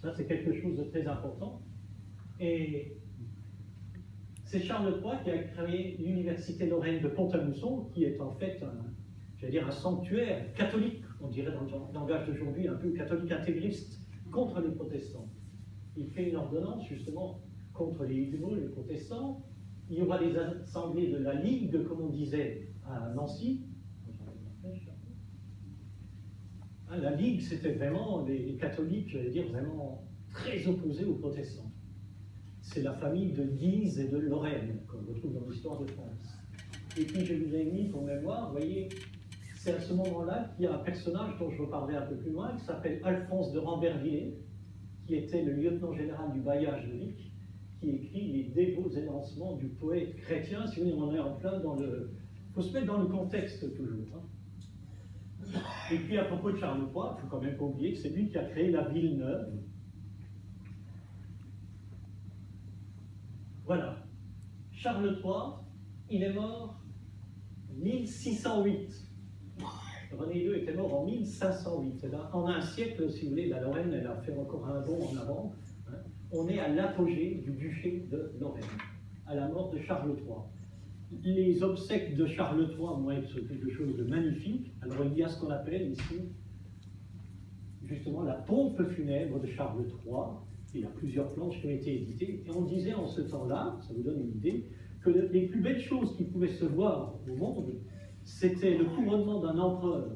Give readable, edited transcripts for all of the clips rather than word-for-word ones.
Ça, c'est quelque chose de très important. Et c'est Charles III qui a créé l'université Lorraine de Pont-à-Mousson, qui est en fait un sanctuaire catholique, on dirait dans le langage d'aujourd'hui, un peu catholique intégriste, contre les protestants. Il fait une ordonnance justement contre les Huguenots, les protestants. Il y aura des assemblées de la Ligue, comme on disait à Nancy. La Ligue, c'était vraiment les catholiques, j'allais dire, vraiment très opposés aux protestants. C'est la famille de Guise et de Lorraine, qu'on retrouve dans l'histoire de France. Et puis je vous ai mis pour mémoire, vous voyez, c'est à ce moment-là qu'il y a un personnage dont je reparlerai un peu plus loin, qui s'appelle Alphonse de Rambervillers, qui était le lieutenant général du bailliage de Vic, qui écrit les dévots élancements du poète chrétien. Si vous voulez, on en est en plein dans le... Il faut se mettre dans le contexte toujours. Hein. Et puis à propos de Charles III, il ne faut quand même pas oublier que c'est lui qui a créé la ville neuve. Voilà. Charles III, il est mort en 1608. René II était mort en 1508. Là, en un siècle, si vous voulez, la Lorraine, elle a fait encore un bond en avant. Hein. On est à l'apogée du duché de Lorraine, à la mort de Charles III. Les obsèques de Charles III vont être quelque chose de magnifique. Alors il y a ce qu'on appelle ici, justement, la pompe funèbre de Charles III. Il y a plusieurs planches qui ont été éditées. Et on disait en ce temps-là, ça vous donne une idée, que les plus belles choses qui pouvaient se voir au monde, c'était le couronnement d'un empereur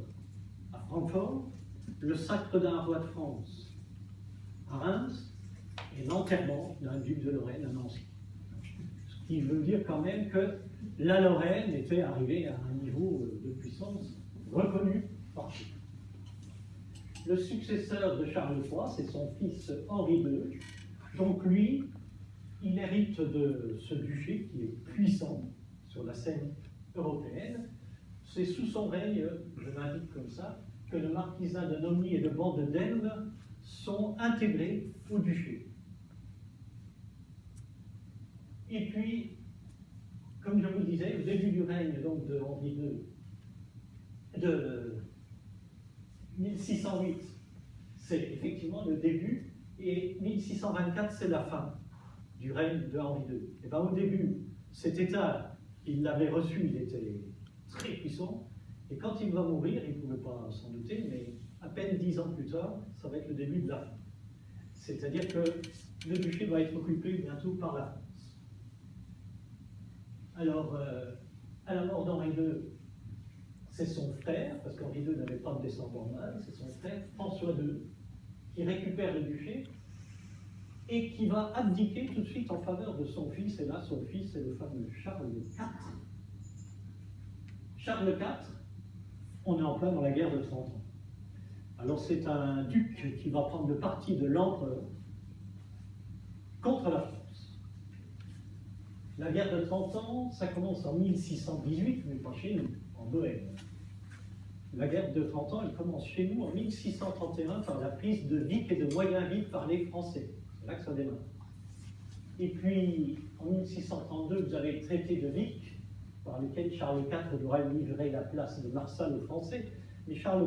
à Francfort, le sacre d'un roi de France à Reims, et l'enterrement d'un duc de Lorraine à Nancy. Ce qui veut dire quand même que la Lorraine était arrivée à un niveau de puissance reconnu partout. Le successeur de Charles III, c'est son fils Henri II. Donc lui, il hérite de ce duché qui est puissant sur la scène européenne. C'est sous son règne, je m'indique comme ça, que le marquisat de Nomny et le ban de Delme sont intégrés au duché. Et puis, comme je vous le disais, au début du règne donc, de Henri II, de 1608, c'est effectivement le début, et 1624, c'est la fin du règne de Henri II. Et bien, au début, cet État, il l'avait reçu, il était très puissant, et quand il va mourir, il ne pouvait pas s'en douter, mais à peine 10 ans plus tard, ça va être le début de la fin. C'est-à-dire que le duché va être occupé bientôt par la France. Alors, à la mort d'Henri II, c'est son frère, parce qu'Henri II n'avait pas de descendant mâle, c'est son frère François II, qui récupère le duché et qui va abdiquer tout de suite en faveur de son fils, et là, son fils, c'est le fameux Charles IV. Charles IV, on est en plein dans la guerre de 30 ans. Alors c'est un duc qui va prendre le parti de l'empereur contre la France. La guerre de 30 ans, ça commence en 1618, mais pas chez nous, en Bohême. La guerre de 30 ans, elle commence chez nous en 1631 par la prise de Vic et de Moyenvic par les Français. C'est là que ça démarre. Et puis, en 1632, vous avez le traité de Vic, par lequel Charles IV devra livrer la place de Marsal aux Français. Mais Charles